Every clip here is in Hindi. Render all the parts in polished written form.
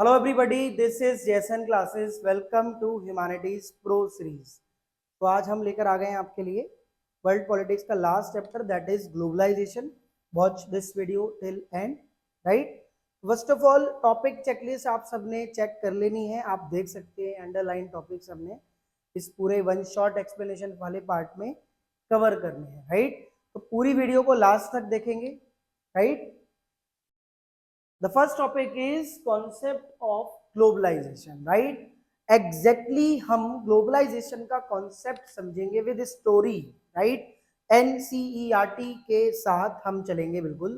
Hello everybody, this is Jason Classes. Welcome to Humanities Pro Series. तो आज हम लेकर आ गए हैं आपके लिए वर्ल्ड पॉलिटिक्स का last chapter that is globalisation. Watch this video till end, right. First of all topic checklist आप सबने चेक कर लेनी है. आप देख सकते हैं अंडरलाइन टॉपिक्स हमने इस पूरे वन शॉट एक्सप्लेनेशन वाले पार्ट में कवर करने हैं, राइट. तो पूरी वीडियो को लास्ट तक देखेंगे, right. The first topic is concept of globalization, right? Exactly हम globalization का concept समझेंगे with story, right? NCERT के साथ हम चलेंगे बिल्कुल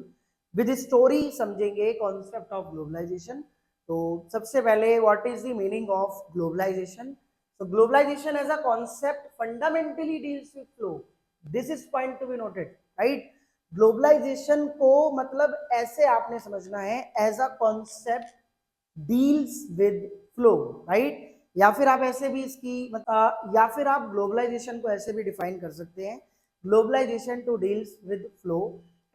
with story समझेंगे concept of globalization. तो सबसे पहले what is the meaning of globalization? So globalization as a concept fundamentally deals with flow. This is point to be noted, right? Globalisation को मतलब ऐसे आपने समझना है as a concept deals with flow, right. या फिर आप ऐसे भी इसकी या फिर आप ग्लोबलाइजेशन को ऐसे भी डिफाइन कर सकते हैं, globalisation to deals with flow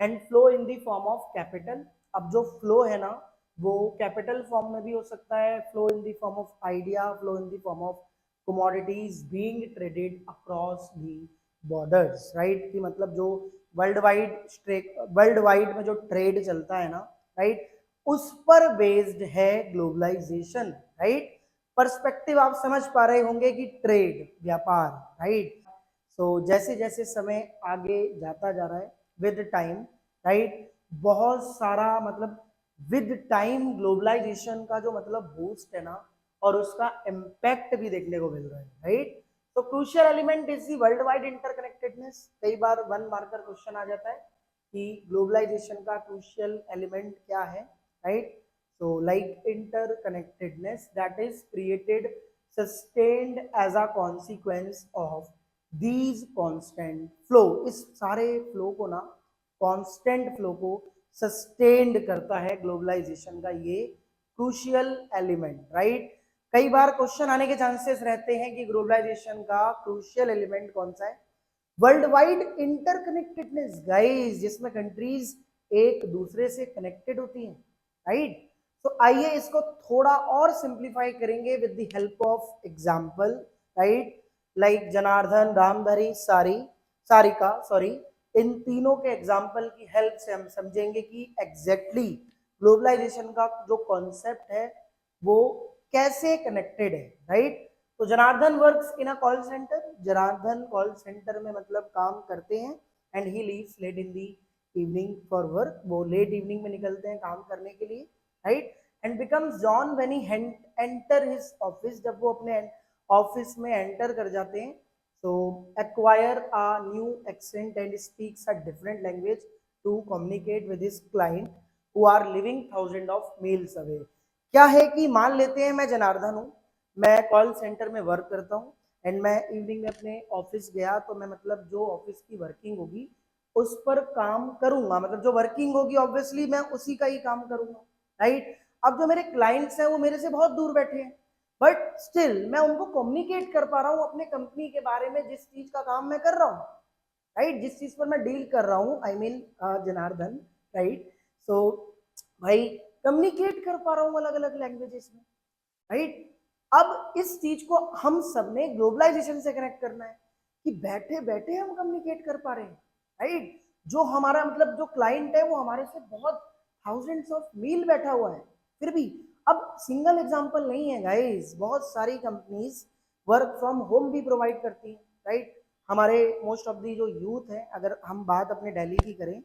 and flow in the form of capital. अब जो फ्लो है ना वो कैपिटल फॉर्म में भी हो सकता है, flow in the form of idea, flow in the form of commodities being traded across the borders, right. कि मतलब जो वर्ल्ड वाइड में जो ट्रेड चलता है ना, राइट, उस पर बेस्ड है ग्लोबलाइजेशन, राइट. पर्सपेक्टिव आप समझ पा रहे होंगे कि ट्रेड व्यापार, राइट. सो जैसे जैसे समय आगे जाता जा रहा है विद टाइम, राइट, बहुत सारा मतलब विद टाइम ग्लोबलाइजेशन का जो मतलब बूस्ट है ना और उसका इम्पैक्ट भी देखने को मिल रहा है, राइट. तो crucial element is the world wide interconnectedness. कई बार वन मार्कर क्वेश्चन आ जाता है कि ग्लोबलाइजेशन का क्रूशियल एलिमेंट क्या है, right. So like interconnectedness that is created sustained as a consequence of these constant flow. इस सारे फ्लो को ना, कांस्टेंट फ्लो को सस्टेन्ड करता है ग्लोबलाइजेशन का ये क्रूशियल एलिमेंट, राइट. कई बार क्वेश्चन आने के चांसेस रहते हैं कि ग्लोबलाइजेशन का क्रूशियल एलिमेंट कौन सा है. वर्ल्ड वाइड इंटरकनेक्टेडनेस गाइस, जिसमें कंट्रीज एक दूसरे से कनेक्टेड होती हैं, राइट. तो आइए इसको थोड़ा और सिंप्लीफाई करेंगे with the help of example, right. Like Janardan, Ramdhari, Sarika, sorry, in तीनों के एग्जांपल की हेल्प से हम समझेंगे कि एग्जैक्टली ग्लोबलाइजेशन का जो कॉन्सेप्ट है वो कैसे कनेक्टेड है, राइट. तो Janardhan works in a call centre. Janardhan call centre में मतलब काम करते हैं and he leaves late in the evening for work. वो लेट इवनिंग में निकलते हैं काम करने के लिए, right. And becomes John when he enter his office. जब वो अपने ऑफिस में एंटर कर जाते हैं तो acquire a new accent and speaks a different language to communicate with his client who are living thousand of miles away. क्या है कि मान लेते हैं मैं जनार्दन हूँ, मैं कॉल सेंटर में वर्क करता हूँ एंड मैं इवनिंग में अपने ऑफिस गया तो मैं मतलब जो ऑफिस की वर्किंग होगी उस पर काम करूंगा. मतलब जो वर्किंग होगी ऑब्वियसली मैं उसी का ही काम करूंगा, राइट. अब जो मेरे क्लाइंट्स हैं वो मेरे से बहुत दूर बैठे हैं बट स्टिल मैं उनको कम्युनिकेट कर पा रहा हूँ अपने कंपनी के बारे में, जिस चीज का काम मैं कर रहा हूँ, राइट, जिस चीज पर मैं डील कर रहा हूँ, आई मीन जनार्दन, राइट. सो भाई कम्युनिकेट कर पा रहा हूँ अलग अलग लैंग्वेजेस में, राइट. अब इस चीज को हम सब ने ग्लोबलाइजेशन से कनेक्ट करना है कि बैठे बैठे हम कम्युनिकेट कर पा रहे हैं, राइट. जो हमारा मतलब जो क्लाइंट है वो हमारे से बहुत थाउजेंड्स ऑफ मील बैठा हुआ है फिर भी. अब सिंगल एग्जांपल नहीं है गाइस, बहुत सारी कंपनीज वर्क फ्रॉम होम भी प्रोवाइड करती हैं, राइट. हमारे मोस्ट ऑफ दी जो यूथ है, अगर हम बात अपने दिल्ली की करें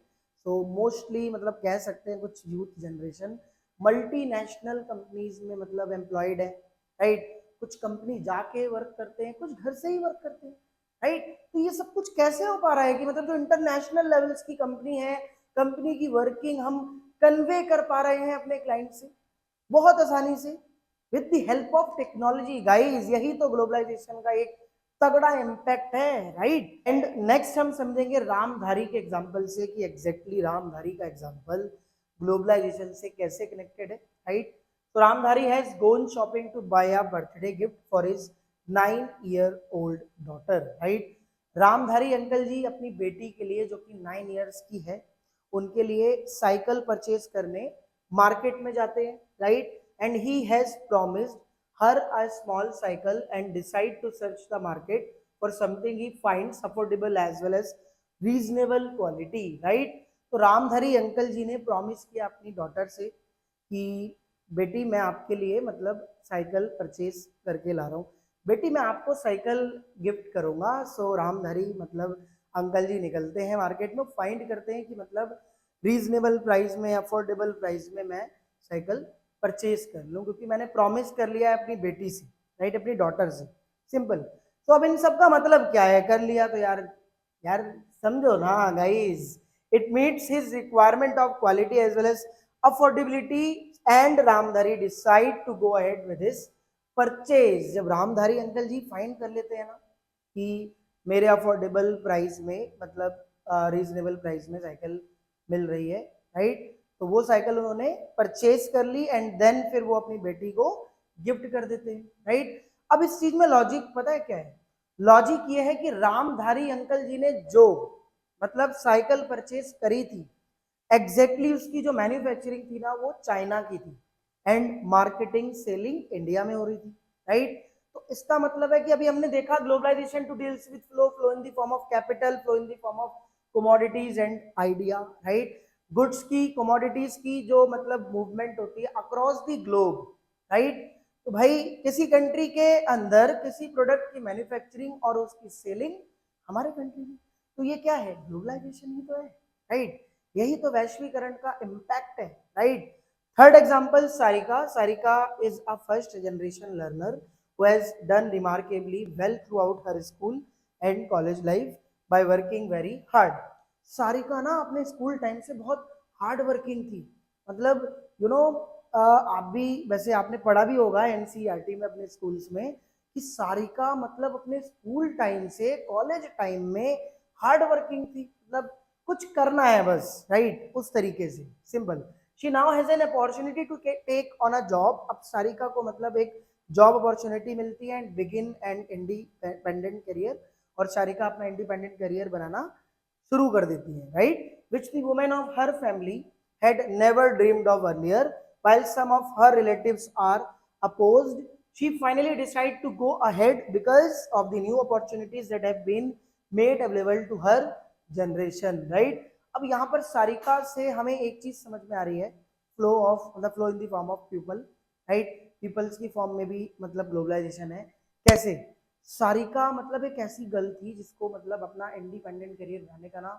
तो मोस्टली मतलब कह सकते हैं कुछ यूथ जनरेशन मल्टीनेशनल कंपनीज में मतलब एम्प्लॉयड है, राइट. कुछ कंपनी जाके वर्क करते हैं, कुछ घर से ही वर्क करते हैं, राइट. तो ये सब कुछ कैसे हो पा रहा है कि मतलब जो इंटरनेशनल लेवल्स की कंपनी है, कंपनी की वर्किंग हम कन्वे कर पा रहे हैं अपने क्लाइंट से बहुत आसानी से with the help of technology. Guys यही तो ग्लोबलाइजेशन का एक तगड़ा इम्पैक्ट है, राइट. एंड नेक्स्ट हम समझेंगे रामधारी के एग्जांपल से कि एग्जैक्टली रामधारी का एग्जांपल ग्लोबलाइजेशन से कैसे कनेक्टेड है, राइट. तो Ramdhari has gone shopping to buy a birthday gift for his 9-year-old daughter, right. Ramdhari uncle ji अपनी बेटी के लिए जो कि 9 ईयर्स की है उनके लिए साइकिल परचेज करने मार्केट में जाते हैं, right. and he has promised her a small cycle and decide to search the market for something he finds affordable as well as reasonable quality, right? तो रामधरी अंकल जी ने प्रॉमिस किया अपनी डॉटर से कि बेटी मैं आपके लिए मतलब साइकिल परचेज करके ला रहा हूँ, बेटी मैं आपको साइकिल गिफ्ट करूंगा। सो रामधरी मतलब अंकल जी निकलते हैं मार्केट में, फाइंड करते हैं कि मतलब रीजनेबल प्राइस में, अफोर्डेबल प्राइस में मैं साइकिल परचेज कर लूँ, क्योंकि मैंने प्रॉमिस कर लिया है अपनी बेटी से, राइट, अपनी डॉटर से, सिंपल। तो अब इन सब का मतलब क्या है, कर लिया तो यार यार समझो ना guys, it meets his requirement of quality as well as affordability and Ramdhari decide to go ahead with his purchase. जब रामधारी अंकल जी फाइंड कर लेते हैं ना कि मेरे अफोर्डेबल प्राइस में मतलब रीजनेबल प्राइस में साइकिल मिल रही है, राइट, तो वो साइकिल उन्होंने परचेज कर ली एंड देन फिर वो अपनी बेटी को गिफ्ट कर देते हैं, राइट। अब इस चीज में लॉजिक पता है क्या है, लॉजिक ये है कि रामधारी अंकल जी ने जो मतलब साइकिल परचेज करी थी, एग्जैक्टली उसकी जो मैन्युफैक्चरिंग थी ना वो चाइना की थी एंड मार्केटिंग सेलिंग इंडिया में हो रही थी, राइट। तो इसका मतलब है कि अभी हमने देखा globalisation to deals with flow, flow in the form of capital, flow in the form of commodities and idea, right. Goods की, कमोडिटीज की जो मतलब मूवमेंट होती है अक्रॉस द ग्लोब, राइट। तो भाई किसी कंट्री के अंदर किसी प्रोडक्ट की मैन्युफैक्चरिंग और उसकी सेलिंग हमारे कंट्री में, तो ये क्या है, ग्लोबलाइजेशन ही तो है, राइट। यही तो वैश्वीकरण का इम्पैक्ट है, right. Third example Sarika, Sarika is a first generation learner who has done remarkably well throughout her school and college life by working very hard। Sarika ना अपने स्कूल टाइम से बहुत हार्ड वर्किंग थी, मतलब यू नो आप भी वैसे आपने पढ़ा भी होगा एनसीईआरटी में अपने स्कूल्स में कि सारिका मतलब अपने स्कूल टाइम से कॉलेज टाइम में हार्ड वर्किंग थी, मतलब कुछ करना है बस, राइट, उस तरीके से, simple. She now has an opportunity to take on a job. अब सारिका को मतलब एक जॉब अपॉर्चुनिटी मिलती है and begin an independent career, और सारिका अपना इंडिपेंडेंट करियर बनाना शुरू कर देती है, right, which the women of her family had never dreamed of earlier, while some of her relatives are opposed। She finally decided to go ahead because of the new opportunities that have been made available to her generation, right। अब यहाँ पर सारिका से हमें एक चीज समझ में आ रही है, फ्लो ऑफ मतलब flow in the form of people, right, peoples की फॉर्म में भी मतलब ग्लोबलाइजेशन है। कैसे, सारिका मतलब एक ऐसी गर्ल थी जिसको मतलब अपना इंडिपेंडेंट करियर बनाने का ना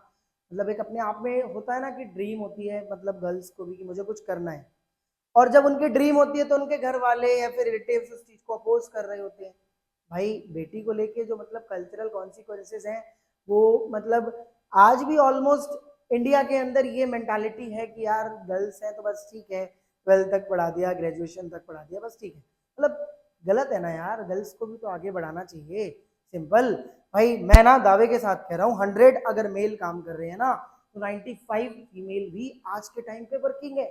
मतलब एक अपने आप में होता है ना कि ड्रीम होती है मतलब गर्ल्स को भी कि मुझे कुछ करना है, और जब उनकी ड्रीम होती है तो उनके घर वाले या फिर रिलेटिव्स उस चीज को अपोज कर रहे होते हैं। भाई बेटी को लेके जो मतलब कल्चरल कॉन्सिक्वेंसेस हैं वो मतलब आज भी ऑलमोस्ट इंडिया के अंदर ये मेंटालिटी है कि यार गर्ल्स हैं तो बस ठीक है, 12th तक पढ़ा दिया, ग्रेजुएशन तक पढ़ा दिया, बस ठीक है, मतलब गलत है ना यार, गर्ल्स को भी तो आगे बढ़ाना चाहिए, सिंपल। भाई मैं ना दावे के साथ कह रहा हूँ 100 अगर मेल काम कर रहे हैं ना तो 95 फीमेल भी आज के टाइम पे वर्किंग है,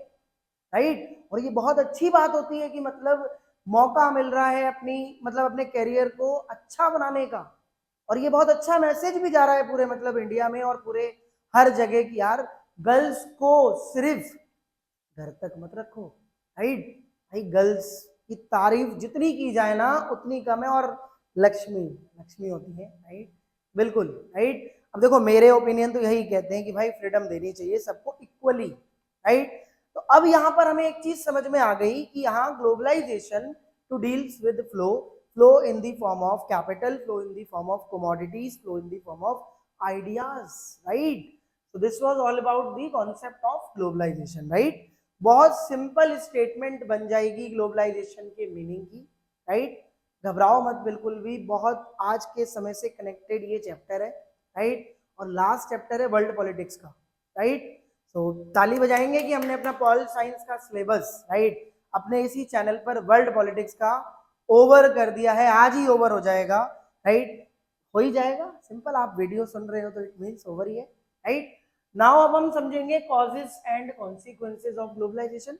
राइट। और ये बहुत अच्छी बात होती है कि मतलब मौका मिल रहा है अपनी मतलब अपने करियर को अच्छा बनाने का, और ये बहुत अच्छा मैसेज भी जा रहा है पूरे मतलब इंडिया में और पूरे हर जगह की यार गर्ल्स को सिर्फ घर तक मत रखो, राइट। भाई गर्ल्स की तारीफ जितनी की जाए ना उतनी कम है, और लक्ष्मी लक्ष्मी होती है, राइट, बिल्कुल, राइट। अब देखो मेरे ओपिनियन तो यही कहते हैं कि भाई फ्रीडम देनी चाहिए सबको इक्वली, राइट। तो अब यहाँ पर हमें एक चीज समझ में आ गई कि यहाँ globalisation to deals with flow, flow in the form of capital, flow in the form of commodities, flow in the form of ideas, right. So this was all about the concept of globalization, right। बहुत सिंपल स्टेटमेंट बन जाएगी ग्लोबलाइजेशन के मीनिंग की, राइट। घबराओ मत बिल्कुल भी, बहुत आज के समय से कनेक्टेड ये चैप्टर है, राइट, और लास्ट चैप्टर है वर्ल्ड पॉलिटिक्स का, राइट। तो ताली बजाएंगे कि हमने अपना पॉल साइंस का सिलेबस, राइट, अपने इसी चैनल पर वर्ल्ड पॉलिटिक्स का ओवर कर दिया है, आज ही ओवर हो जाएगा, राइट, हो ही जाएगा, सिंपल। आप वीडियो सुन रहे हो तो इट मीन्स ओवर ही है, राइट। नाउ अब हम समझेंगे causes and consequences of globalisation.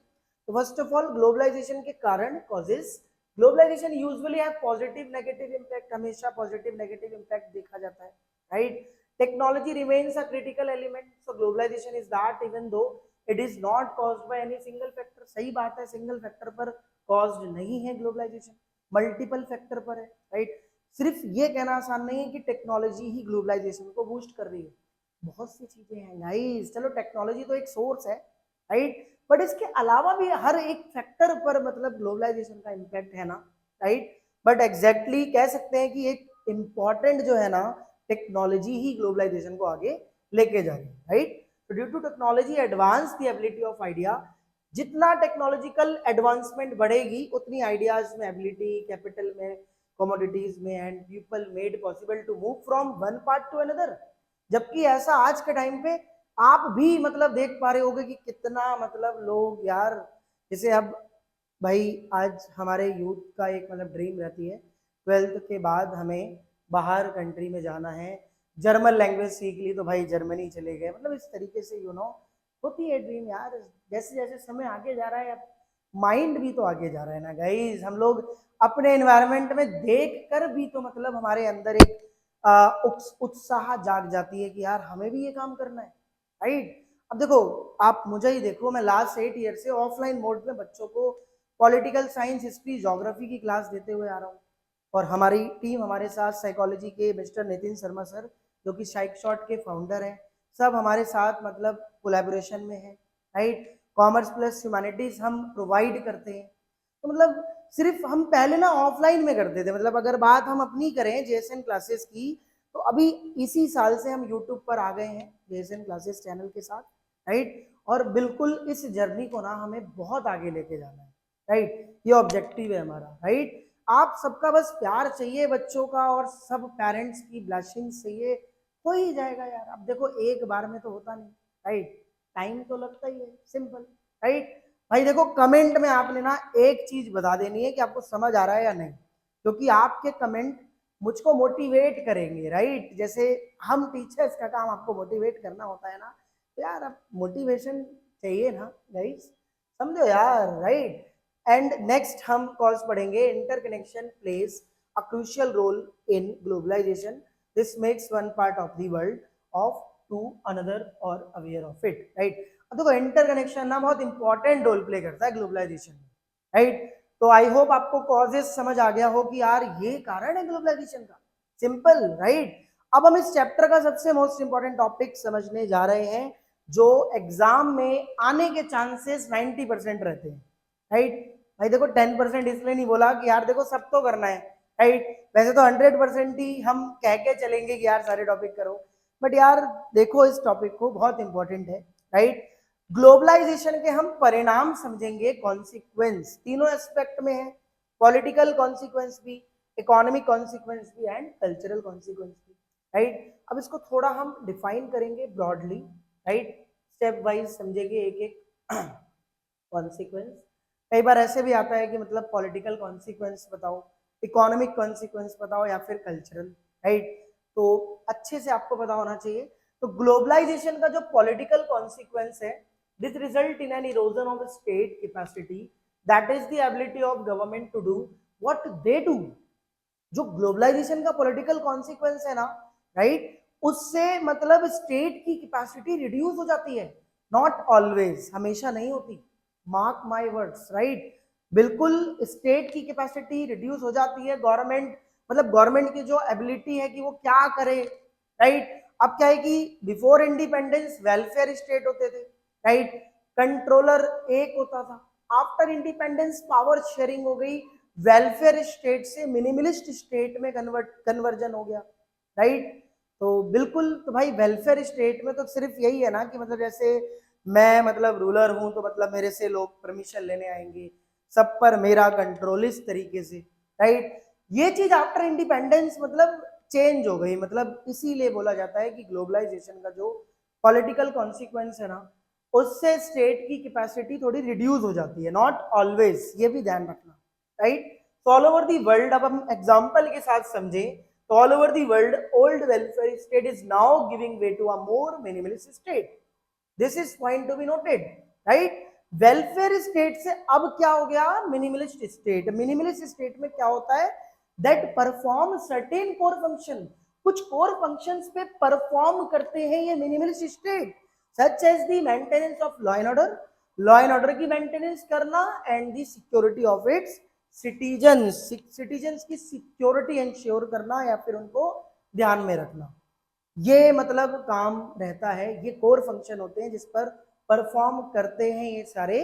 तो फर्स्ट ऑफ ऑल ग्लोबलाइजेशन के कारण causes, globalisation usually have positive negative impact, हमेशा पॉजिटिव नेगेटिव इंपैक्ट देखा जाता है, right. Technology remains a critical element, so globalisation is that even though it is not caused by any single factor, सही बात है, सिंगल फैक्टर पर कॉज्ड नहीं है ग्लोबलाइजेशन, मल्टीपल फैक्टर पर है, राइट। सिर्फ ये कहना आसान नहीं है कि टेक्नोलॉजी ही ग्लोबलाइजेशन को बूस्ट कर रही है, बहुत सी चीजें हैं गाइस। चलो टेक्नोलॉजी तो एक सोर्स है, राइट, बट इसके अलावा भी हर एक फैक्टर पर मतलब ग्लोबलाइजेशन का इम्पैक्ट है ना, राइट। बट एग्जैक्टली कह सकते हैं कि एक इम्पॉर्टेंट जो है ना टेक्नोलॉजी ही ग्लोबलाइजेशन को आगे लेके जा रही है, राइट। तो due to technology advance the ability of idea, जितना टेक्नोलॉजिकल एडवांसमेंट बढ़ेगी उतनी आइडियाज में एबिलिटी, कैपिटल में, कमोडिटीज में and people made possible to move from one part to another. जबकि ऐसा आज के टाइम पे आप भी मतलब देख पा रहे होगे कि कितना मतलब लोग यार, जैसे अब भाई आज हमारे यूथ का एक मतलब ड्रीम रहती है 12th के बाद हमें बाहर कंट्री में जाना है, जर्मन लैंग्वेज सीख ली तो भाई जर्मनी चले गए, मतलब इस तरीके से होती है ड्रीम यार। जैसे जैसे समय आगे जा रहा है माइंड भी तो आगे जा रहा है ना गाइज। हम लोग अपने एनवायरनमेंट में देख कर भी तो मतलब हमारे अंदर एक उत्साह जाग जाती है कि यार हमें भी ये काम करना है, राइट। अब देखो, आप मुझे ही देखो, मैं लास्ट 8 ईयर से ऑफलाइन मोड में बच्चों को पॉलिटिकल साइंस, हिस्ट्री, ज्योग्राफी की क्लास देते हुए आ रहा हूँ। और हमारी टीम, हमारे साथ साइकोलॉजी के मिस्टर नितिन शर्मा सर जो कि साइक शॉट के फाउंडर हैं, सब हमारे साथ मतलब कोलैबोरेशन में है, राइट। कॉमर्स प्लस ह्यूमैनिटीज हम प्रोवाइड करते हैं। तो मतलब सिर्फ हम पहले ना ऑफलाइन में करते थे, मतलब अगर बात हम अपनी करें जेएसएन क्लासेस की, तो अभी इसी साल से हम यूट्यूब पर आ गए हैं जेएसएन क्लासेस चैनल के साथ, राइट। और बिल्कुल इस जर्नी को ना हमें बहुत आगे लेके जाना है, राइट। ये ऑब्जेक्टिव है हमारा, राइट। आप सबका बस प्यार चाहिए बच्चों का, और सब पेरेंट्स की ब्लेसिंग चाहिए, हो ही जाएगा यार। अब देखो एक बार में तो होता नहीं, राइट, टाइम तो लगता ही है, सिंपल, राइट। भाई देखो कमेंट में आपने ना एक चीज बता देनी है कि आपको समझ आ रहा है या नहीं, क्योंकि आपके कमेंट मुझको मोटिवेट करेंगे, राइट। जैसे हम टीचर्स का काम आपको मोटिवेट करना होता है ना, तो यार अब मोटिवेशन चाहिए ना गाइस, समझो यार, राइट। एंड नेक्स्ट हम कॉर्स पढ़ेंगे interconnection plays a crucial role in globalisation, this makes one part of the world of to another और अवेयर ऑफ इट, राइट। अब देखो इंटरकनेक्शन ना बहुत इंपॉर्टेंट रोल प्ले करता है ग्लोबलाइजेशन में, राइट। तो आई होप आपको कॉजेस समझ आ गया हो कि यार ये कारण है ग्लोबलाइजेशन का, सिंपल, राइट। अब हम इस चैप्टर का सबसे मोस्ट इंपॉर्टेंट टॉपिक समझने जा रहे हैं, जो एग्जाम में आने के चांसेस 90% रहते हैं, राइट। भाई देखो 10% इसलिए नहीं बोला कि यार देखो सब तो करना है, राइट। वैसे तो 100% ही हम कह के चलेंगे कि यार सारे टॉपिक करो, बट यार देखो इस टॉपिक को, बहुत इंपॉर्टेंट है, राइट। ग्लोबलाइजेशन के हम परिणाम समझेंगे, कॉन्सिक्वेंस तीनों एस्पेक्ट में है, पॉलिटिकल कॉन्सिक्वेंस भी, इकोनॉमिक कॉन्सिक्वेंस भी एंड कल्चरल कॉन्सिक्वेंस भी, राइट। अब इसको थोड़ा हम डिफाइन करेंगे ब्रॉडली, राइट, स्टेप वाइज समझेंगे एक एक कॉन्सिक्वेंस। कई बार ऐसे भी आता है कि मतलब पॉलिटिकल कॉन्सिक्वेंस बताओ, इकोनॉमिक कॉन्सिक्वेंस बताओ या फिर कल्चरल, राइट। तो अच्छे से आपको पता होना चाहिए। तो ग्लोबलाइजेशन का जो पॉलिटिकल कॉन्सिक्वेंस है, this result in an erosion of state capacity, that is the ability of government to do what they do. जो ग्लोबलाइजेशन का पॉलिटिकल कॉन्सिक्वेंस है ना, राइट, उससे मतलब स्टेट की कैपेसिटी रिड्यूस हो जाती है, नॉट ऑलवेज, हमेशा नहीं होती, मार्क माय वर्ड्स, राइट। बिल्कुल स्टेट की कैपेसिटी रिड्यूस हो जाती है, गवर्नमेंट मतलब गवर्नमेंट की जो एबिलिटी है कि वो क्या करे, राइट। अब क्या है कि बिफोर इंडिपेंडेंस वेलफेयर स्टेट होते थे, राइट, कंट्रोलर एक होता था। आफ्टर इंडिपेंडेंस पावर शेयरिंग हो गई, वेलफेयर स्टेट से मिनिमलिस्ट स्टेट में कन्वर्जन हो गया, राइट। तो बिल्कुल, तो भाई वेलफेयर स्टेट में तो सिर्फ यही है ना कि मतलब जैसे मैं मतलब रूलर हूं तो मतलब मेरे से लोग परमिशन लेने आएंगे, सब पर मेरा कंट्रोल इस तरीके से, राइट। ये चीज आफ्टर इंडिपेंडेंस मतलब चेंज हो गई, मतलब इसीलिए बोला जाता है कि ग्लोबलाइजेशन का जो पॉलिटिकल कॉन्सिक्वेंस है ना, उससे स्टेट की कैपेसिटी थोड़ी रिड्यूस हो जाती है, नॉट ऑलवेज, ये भी ध्यान रखना, राइट। तो ऑल ओवर दी वर्ल्ड, अब हम एग्जांपल के साथ समझें तो all over the world old welfare state is now giving way to a more minimalist state, this is point to be noted, right. Welfare state से अब क्या हो गया, मिनिमलिस्ट स्टेट। मिनिमलिस्ट स्टेट में क्या होता है, that perform certain core function, कुछ कोर फंक्शंस पे परफॉर्म करते हैं ये minimalist state, such as the maintenance of law and order, law and order की मेंटेनेंस करना and the security of its citizens, citizens की सिक्योरिटी इंश्योर करना या फिर उनको ध्यान में रखना, ये मतलब काम रहता है। ये कोर फंक्शन होते हैं जिस पर परफॉर्म करते हैं ये सारे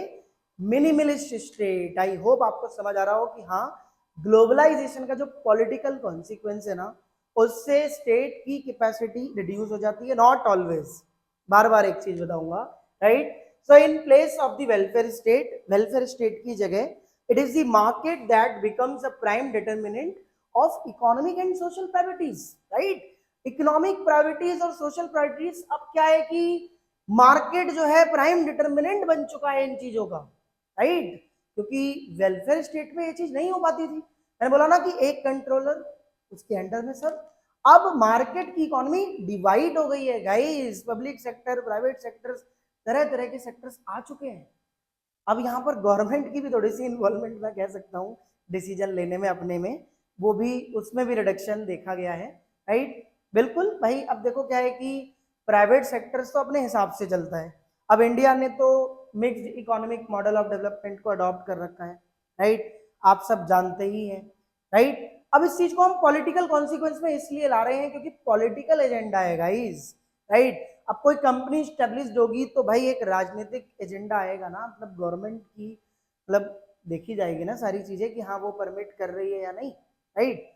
मिनिमलिस्ट स्टेट। आई होप आपको समझ आ रहा हो कि हाँ, ग्लोबलाइजेशन का जो पॉलिटिकल कॉन्सिक्वेंस है ना, उससे स्टेट की कैपेसिटी रिड्यूस हो जाती है, नॉट ऑलवेज। बार बार एक चीज बताऊंगा, right. So in place of the welfare state की जगह it is the market that becomes a prime determinant of economic and social priorities, right. Economic priorities और सोशल प्रायोरिटीज, अब क्या है कि मार्केट जो है प्राइम डिटर्मिनेंट बन चुका है इन चीजों का, राइट। क्योंकि वेलफेयर स्टेट में ये चीज नहीं हो पाती थी। मैंने बोला ना कि एक कंट्रोलर, उसके अंडर में सब। अब मार्केट की इकोनॉमी डिवाइड हो गई है guys, public sector, private sectors, तरह तरह के सेक्टर्स आ चुके हैं। अब यहाँ पर गवर्नमेंट की भी थोड़ी सी इन्वॉल्वमेंट मैं कह सकता हूँ डिसीजन लेने में, अपने में, वो भी, उसमें भी रिडक्शन देखा गया है, राइट। बिल्कुल भाई। अब देखो क्या है कि प्राइवेट सेक्टर्स तो अपने हिसाब से चलता है। अब इंडिया ने तो mixed economic model of development को अडॉप्ट कर रखा है, राइट। आप सब जानते ही हैं, राइट। अब इस चीज को हम पॉलिटिकल कॉन्सिक्वेंस में इसलिए ला रहे हैं क्योंकि पॉलिटिकल एजेंडा है गाइस, राइट। अब कोई कंपनी स्टेब्लिश होगी तो भाई एक राजनीतिक एजेंडा आएगा ना, मतलब गवर्नमेंट की, मतलब देखी जाएगी ना सारी चीजें कि हाँ वो परमिट कर रही है या नहीं, right.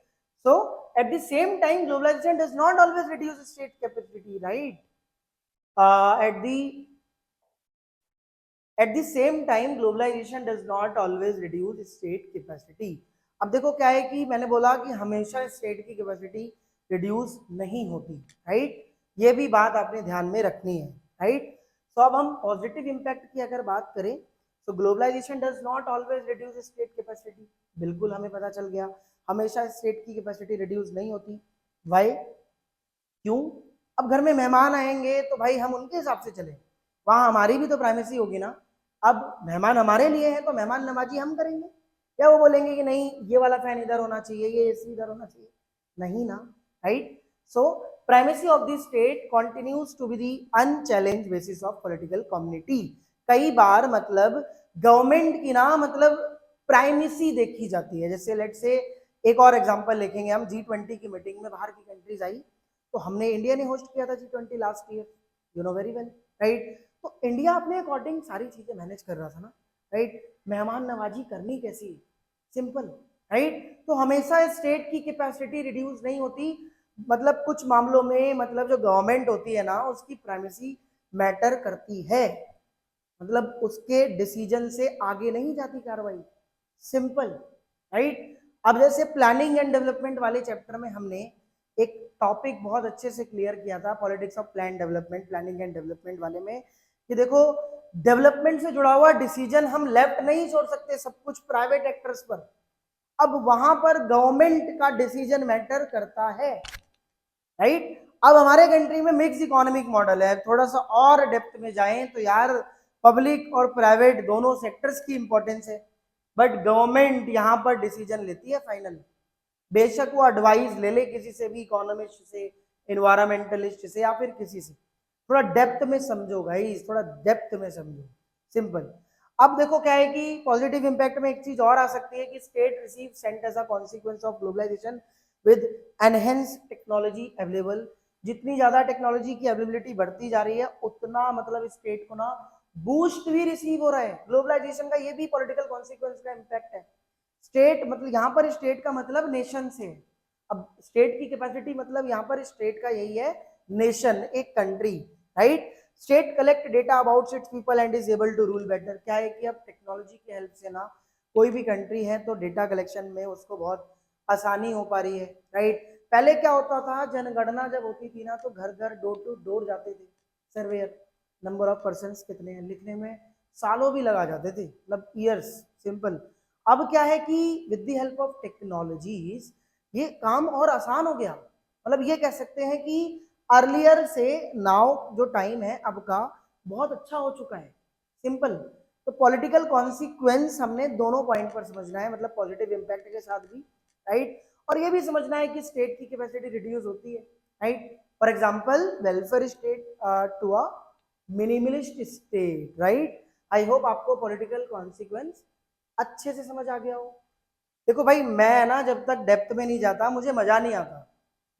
So at the same time globalisation does not always reduce state capacity, right. At the at the same time globalisation does not always reduce state capacity. अब देखो क्या है कि मैंने बोला कि हमेशा स्टेट की कैपेसिटी रिड्यूस नहीं होती, राइट। ये भी बात आपने ध्यान में रखनी है, राइट। तो अब हम पॉजिटिव इंपैक्ट की अगर बात करें तो globalisation does not always reduce state capacity, बिल्कुल हमें पता चल गया, हमेशा स्टेट की कैपेसिटी रिड्यूस नहीं होती। वाई? क्यों? अब घर में मेहमान आएंगे तो भाई हम उनके हिसाब से चले, वहां हमारी भी तो प्राइवेसी होगी ना। अब मेहमान हमारे लिए हैं तो मेहमान नवाजी हम करेंगे, या वो बोलेंगे कि नहीं ये वाला फैन इधर होना चाहिए, ये एसी इधर होना चाहिए, नहीं ना, right. So primacy of the state continues to be the unchallenged basis of political community. कई बार मतलब गवर्नमेंट की ना, मतलब प्राइमेसी देखी जाती है। जैसे लेट से एक और एग्जांपल लिखेंगे हम, G20 की मीटिंग में बाहर की कंट्रीज आई, तो हमने, इंडिया ने होस्ट किया था G20 last year, you know very well, right. तो इंडिया अपने अकॉर्डिंग सारी चीजें मैनेज कर रहा था ना, राइट। मेहमान नवाजी करनी कैसी, सिंपल, राइट। तो हमेशा स्टेट की कैपेसिटी रिड्यूस नहीं होती, मतलब कुछ मामलों में, मतलब जो गवर्नमेंट होती है ना उसकी प्राइमेसी मैटर करती है, मतलब उसके डिसीजन से आगे नहीं जाती कार्रवाई, सिंपल, राइट। अब जैसे प्लानिंग एंड डेवलपमेंट वाले चैप्टर में हमने एक टॉपिक बहुत अच्छे से क्लियर किया था, politics of plan development, planning and development वाले में, कि देखो डेवलपमेंट से जुड़ा हुआ डिसीजन हम लेफ्ट नहीं छोड़ सकते सब कुछ प्राइवेट एक्टर्स पर। अब वहां पर गवर्नमेंट का डिसीजन मैटर करता है, राइट। अब हमारे कंट्री में मिक्स इकोनॉमिक मॉडल है, थोड़ा सा और डेप्थ में जाएं तो यार पब्लिक और प्राइवेट दोनों सेक्टर्स की इंपॉर्टेंस है, बट गवर्नमेंट यहाँ पर डिसीजन लेती है फाइनल। बेशक वो एडवाइस ले ले किसी से भी, इकोनॉमिस्ट से, इन्वायरमेंटलिस्ट से, या फिर किसी से। थोड़ा डेप्थ में समझो गाइस, थोड़ा डेप्थ में समझो, सिंपल। अब देखो क्या है कि पॉजिटिव इंपैक्ट में एक चीज और आ सकती है कि state receive sent as a consequence of globalisation with enhance technology available. जितनी ज्यादा टेक्नोलॉजी की अवेलेबिलिटी बढ़ती जा रही है उतना मतलब स्टेट को ना बूस्ट भी रिसीव हो रहा है ग्लोबलाइजेशन का, ये भी पॉलिटिकल कॉन्सिक्वेंस का इम्पैक्ट है। स्टेट मतलब यहाँ पर स्टेट का मतलब नेशन से, अब स्टेट की कैपेसिटी मतलब यहाँ पर स्टेट का यही है, नेशन, एक country, right. State collect data about its people and is able to rule better. क्या है कि अब टेक्नोलॉजी की हेल्प से ना कोई भी कंट्री है तो डेटा कलेक्शन में उसको बहुत आसानी हो पा रही है, राइट। पहले क्या होता था, जनगणना जब होती थी ना तो घर घर डोर टू डोर जाते थे सर्वेयर, नंबर ऑफ पर्सन कितने हैं लिखने में सालों भी लगा जाते थे, मतलब ईयर्स, सिंपल। अब क्या है कि with the help of technologies ये काम और आसान हो गया, मतलब ये कह सकते हैं कि अर्लियर से नाउ जो टाइम है अब का बहुत अच्छा हो चुका है, सिंपल। तो पॉलिटिकल कॉन्सिक्वेंस हमने दोनों पॉइंट पर समझना है, मतलब पॉजिटिव इंपैक्ट के साथ भी, राइट। और ये भी समझना है कि स्टेट की कैपेसिटी रिड्यूस होती है, right. For example welfare state to a minimalist state, right. I hope आपको पॉलिटिकल कॉन्सिक्वेंस अच्छे से समझ आ गया हो। देखो भाई, मैं ना जब तक डेप्थ में नहीं जाता मुझे मजा नहीं आता,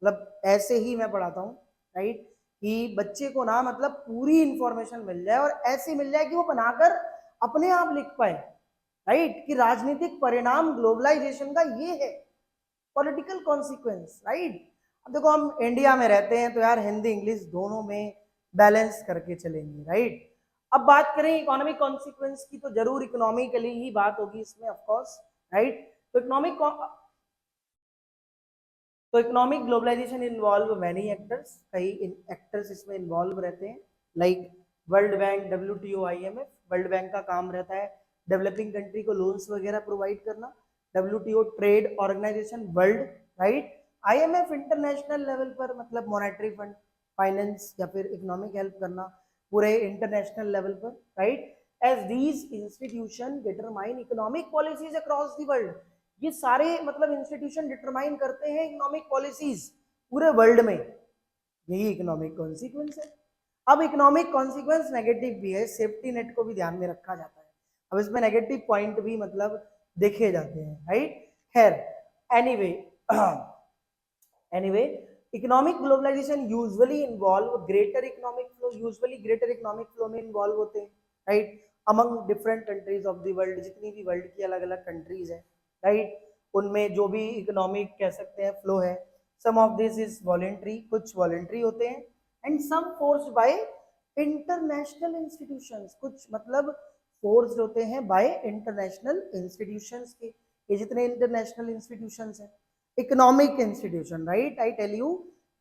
मतलब ऐसे ही मैं पढ़ाता हूँ, राइट, कि बच्चे को ना मतलब पूरी इंफॉर्मेशन मिल जाए और ऐसे मिल जाए कि वो बनाकर अपने आप लिख पाए, राइट, कि राजनीतिक परिणाम ग्लोबलाइजेशन का ये है, पॉलिटिकल कॉन्सिक्वेंस, राइट। अब देखो हम इंडिया में रहते हैं तो यार हिंदी इंग्लिश दोनों में बैलेंस करके चलेंगे, राइट। अब बात करें इकोनॉमिक कॉन्सिक्वेंस की तो जरूर इकोनॉमिकली ही बात होगी इसमें, ऑफ कोर्स, राइट। तो economic globalisation involve many actors, कई एक्टर्स इसमें इन्वॉल्व रहते हैं, like World Bank, WTO, IMF. World Bank का काम रहता है डेवलपिंग कंट्री को लोन्स वगैरह प्रोवाइड करना, WTO trade organisation world, right. IMF international level पर मतलब मॉनेटरी फंड, फाइनेंस या फिर इकोनॉमिक हेल्प करना पूरे इंटरनेशनल लेवल पर, right. As these institution determine economic policies across the world, ये सारे मतलब इंस्टीट्यूशन डिटरमाइन करते हैं इकोनॉमिक पॉलिसीज पूरे वर्ल्ड में, यही इकोनॉमिक कॉन्सिक्वेंस है। अब इकोनॉमिक कॉन्सिक्वेंस नेगेटिव भी है, सेफ्टी नेट को भी ध्यान में रखा जाता है, अब इसमें नेगेटिव पॉइंट भी मतलब देखे जाते हैं, राइट। खैर, anyway anyway economic globalisation usually involve greater economic flow, usually greater economic flow में इन्वॉल्व होते हैं, right, among different countries of the world, जितनी भी वर्ल्ड की अलग अलग कंट्रीज है, राइट, उनमें जो भी इकोनॉमिक कह सकते हैं फ्लो है, some of this is voluntary, कुछ वॉलेंट्री होते हैं, and some forced by international institutions, कुछ मतलब फोर्स्ड होते हैं बाय इंटरनेशनल इंस्टीट्यूशंस के, ये जितने इंटरनेशनल इंस्टीट्यूशंस हैं, economic institution, right, I tell you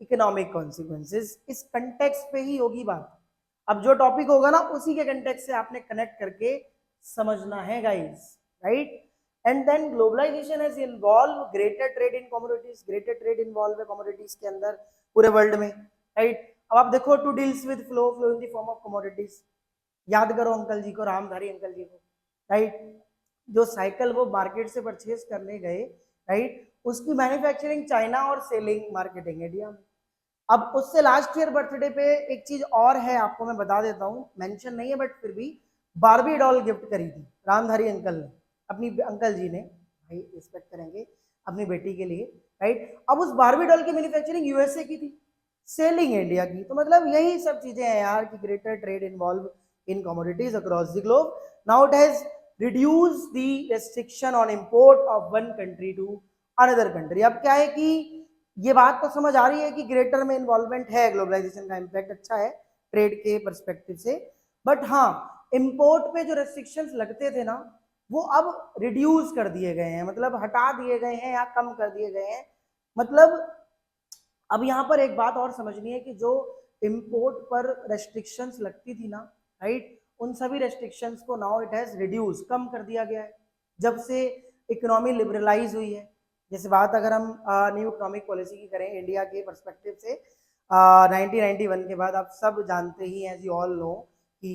economic consequences, इस कंटेक्स्ट पे ही होगी बात, अब जो टॉपिक होगा ना उसी के कंटेक्स्ट से आपने कनेक्ट करके समझना है guys, right. And then globalisation has involve greater trade in commodities, greater trade involve है कमोडिटीज के अंदर पूरे वर्ल्ड में, राइट। अब आप देखो to deals with flow, flow in the form of commodities, याद करो अंकल जी को, रामधारी अंकल जी को, राइट, जो साइकिल वो मार्केट से परचेज करने गए, राइट, उसकी मैन्युफैक्चरिंग चाइना और सेलिंग मार्केटिंग इंडिया में। अब उससे लास्ट ईयर बर्थडे पे एक चीज और है, आपको मैं बता देता हूँ, मेंशन नहीं है बट फिर भी, बारबी डॉल गिफ्ट करी थी रामधारी अंकल ने, अपनी अंकल जी ने, भाई रिस्पेक्ट करेंगे, अपनी बेटी के लिए, राइट। अब उस बारबी डॉल की मैन्युफैक्चरिंग यूएसए की थी, सेलिंग इंडिया की, तो मतलब यही सब चीजें हैं यार कि greater trade involve in commodities across the globe, now it has reduce the restriction on import of one country to another country. अब क्या है कि ये बात तो समझ आ रही है कि ग्रेटर में इन्वॉल्वमेंट है, ग्लोबलाइजेशन का इम्पैक्ट अच्छा है ट्रेड के परस्पेक्टिव से, बट हाँ इंपोर्ट पे जो रेस्ट्रिक्शंस लगते थे ना वो अब रिड्यूस कर दिए गए हैं, मतलब हटा दिए गए हैं या कम कर दिए गए हैं, मतलब अब यहाँ पर एक बात और समझनी है कि जो इंपोर्ट पर रेस्ट्रिक्शंस लगती थी ना, राइट, उन सभी रेस्ट्रिक्शंस को नाउ इट हैज रिड्यूस, कम कर दिया गया है जब से इकोनॉमी लिबरलाइज हुई है। जैसे बात अगर हम न्यू इकोनॉमिक पॉलिसी की करें इंडिया के परस्पेक्टिव से, 1991 के बाद आप सब जानते ही एज यू ऑल नो कि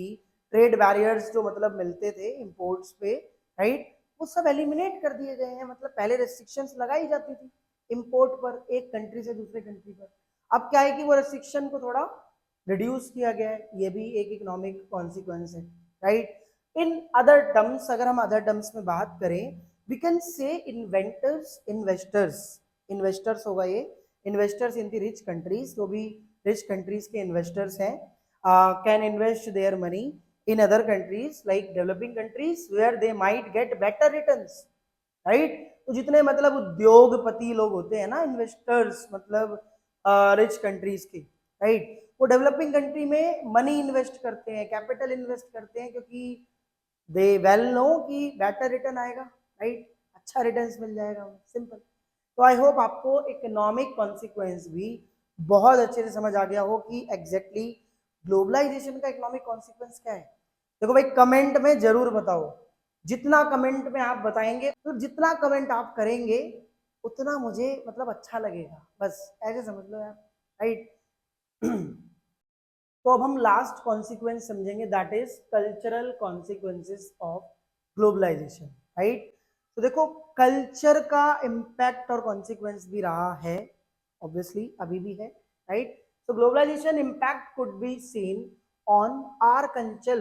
ट्रेड बैरियर्स जो मतलब मिलते थे इंपोर्ट्स पे, राइट, वो सब एलिमिनेट कर दिए गए हैं, मतलब पहले रेस्ट्रिक्शंस लगाई जाती थी इंपोर्ट पर एक कंट्री से दूसरे कंट्री पर, अब क्या है कि वो रेस्ट्रिक्शन को थोड़ा रिड्यूस किया गया है, ये भी एक इकोनॉमिक कॉन्सिक्वेंस है, राइट। इन अदर टर्म्स, अगर हम अदर टर्म्स में बात करें, we can say inventors, investors, investors होगा ये, investors in the rich countries, जो भी रिच कंट्रीज के इन्वेस्टर्स हैं, can invest their money in other countries like developing countries where they might get better returns, right. तो जितने मतलब उद्योगपति लोग होते हैं ना, इन्वेस्टर्स मतलब रिच कंट्रीज के, राइट, वो डेवलपिंग कंट्री में मनी इन्वेस्ट करते हैं, कैपिटल इन्वेस्ट करते हैं, क्योंकि दे वेल नो कि बेटर रिटर्न आएगा, राइट, अच्छा रिटर्न्स मिल जाएगा, सिंपल। तो आई होप आपको इकोनॉमिक कॉन्सिक्वेंस भी बहुत अच्छे से समझ आ गया हो कि एग्जैक्टली ग्लोबलाइजेशन का इकोनॉमिक कॉन्सिक्वेंस क्या है। देखो भाई कमेंट में जरूर बताओ, जितना कमेंट में आप बताएंगे तो जितना कमेंट आप करेंगे उतना मुझे मतलब अच्छा लगेगा, बस ऐसे समझ लो यार, राइट। तो अब हम लास्ट कॉन्सिक्वेंस समझेंगे, that is cultural consequences of globalisation, right. तो देखो कल्चर का इम्पैक्ट और कॉन्सिक्वेंस भी रहा है, ऑब्वियसली अभी भी है, राइट। तो globalisation impact could be seen on our culture,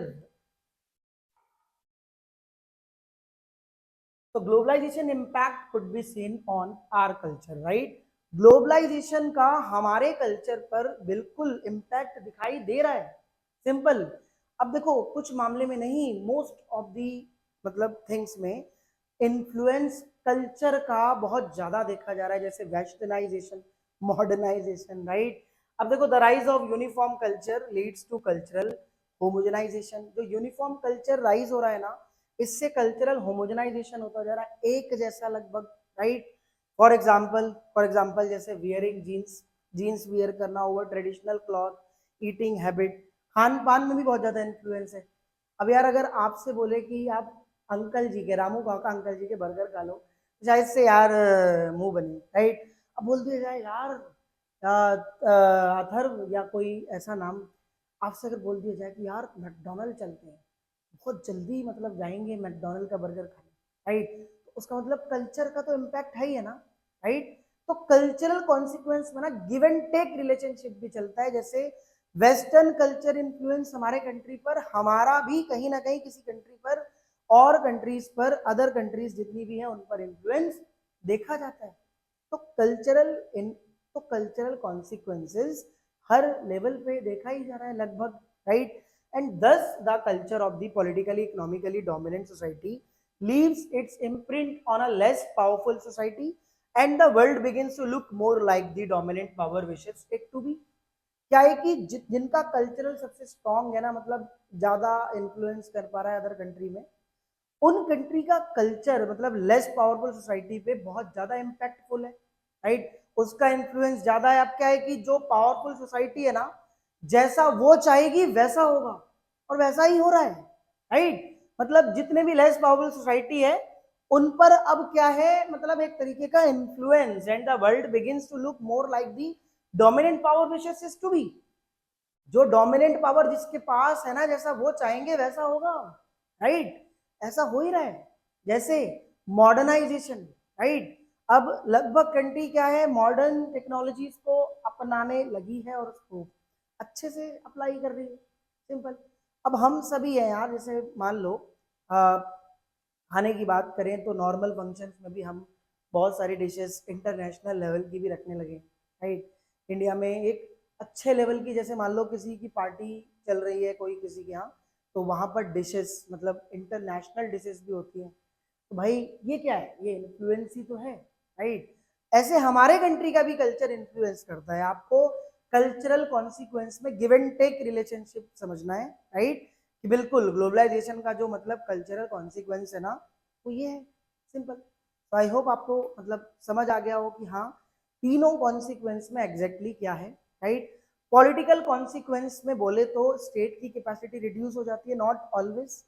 तो globalisation impact could be seen on our culture, right. Globalisation का हमारे कल्चर पर बिल्कुल इम्पैक्ट दिखाई दे रहा है, सिंपल। अब देखो कुछ मामले में नहीं, मोस्ट ऑफ दी मतलब थिंग्स में इन्फ्लुएंस कल्चर का बहुत ज्यादा देखा जा रहा है, जैसे वेस्टर्नाइजेशन, मॉडर्नाइजेशन, राइट। अब देखो the rise of uniform culture leads to cultural homogenisation. जो यूनिफॉर्म कल्चर राइज हो रहा है ना, इससे कल्चरल होमोजेनाइजेशन होता जा रहा है, एक जैसा लगभग, राइट। फॉर एग्जांपल जैसे वियरिंग जीन्स, जीन्स वियर करना over traditional cloth, eating habit, Khan पान में भी बहुत ज्यादा इन्फ्लुएंस है। अब यार अगर आपसे बोले कि आप अंकल जी के, रामू काका अंकल जी के बर्गर खा लो, शायद से यार मुंह बने, राइट। अब बोल दिया जाए यार अथर्व या कोई ऐसा नाम, आपसे अगर बोल दिया जाए कि यार मैकडोनल्ड चलते हैं, बहुत जल्दी मतलब जाएंगे मैकडोनल्ड का बर्गर खाने, राइट। तो उसका मतलब कल्चर का तो इम्पैक्ट है ही है ना, राइट। तो कल्चरल कॉन्सिक्वेंस में ना गिव एंड टेक रिलेशनशिप भी चलता है। जैसे वेस्टर्न कल्चर इन्फ्लुएंस हमारे कंट्री पर, हमारा भी कहीं ना कहीं किसी कंट्री पर और कंट्रीज पर, अदर कंट्रीज जितनी भी हैं उन पर इन्फ्लुएंस देखा जाता है। तो कल्चरल कॉन्सिक्वेंसेस हर लेवल पे देखा ही जा रहा है लगभग, राइट। एंड दस the culture of the politically economically dominant society leaves its imprint on a less powerful society and the world begins to look more like the dominant power wishes it to be। क्या है कि जिनका कल्चरल सबसे स्ट्रांग है ना, मतलब ज्यादा इन्फ्लुएंस कर पा रहा है अदर कंट्री में, उन कंट्री का कल्चर मतलब लेस पावरफुल सोसाइटी पे बहुत ज्यादा इम्पैक्टफुल है, राइट। उसका इन्फ्लुएंस ज्यादा है। अब क्या है कि जो पावरफुल सोसाइटी है ना, जैसा वो चाहेगी वैसा होगा, और वैसा ही हो रहा है, राइट। मतलब जितने भी लेस पावरफुल सोसाइटी है उन पर अब क्या है, मतलब एक तरीके का influence, and the world begins to look more like the dominant power wishes is to be. जो डोमिनेंट पावर जिसके पास है ना, जैसा वो चाहेंगे वैसा होगा, राइट। ऐसा हो ही रहा है। जैसे मॉडर्नाइजेशन, राइट। अब लगभग कंट्री क्या है, मॉडर्न टेक्नोलॉजीज को अपनाने लगी है और उसको अच्छे से अप्लाई कर रही है, सिंपल। अब हम सभी हैं यार, जैसे मान लो खाने की बात करें तो नॉर्मल फंक्शंस में भी हम बहुत सारी डिशेस इंटरनेशनल लेवल की भी रखने लगे, राइट। इंडिया में एक अच्छे लेवल की, जैसे मान लो किसी की पार्टी चल रही है कोई किसी के यहाँ, तो वहाँ पर डिशेस मतलब इंटरनेशनल डिशेस भी होती हैं। तो भाई ये क्या है, ये इन्फ्लुएंस ही तो है, राइट। ऐसे हमारे कंट्री का भी कल्चर इन्फ्लुएंस करता है। आपको कल्चरल कॉन्सिक्वेंस में गिव एंड टेक रिलेशनशिप समझना है, राइट। कि बिल्कुल ग्लोबलाइजेशन का जो मतलब कल्चरल कॉन्सिक्वेंस है ना, वो ये है, सिंपल। तो आई होप आपको मतलब समझ आ गया हो कि हाँ तीनों कॉन्सिक्वेंस में एग्जैक्टली क्या है, राइट। पॉलिटिकल कॉन्सिक्वेंस में बोले तो स्टेट की कैपेसिटी रिड्यूस हो जाती है, not always,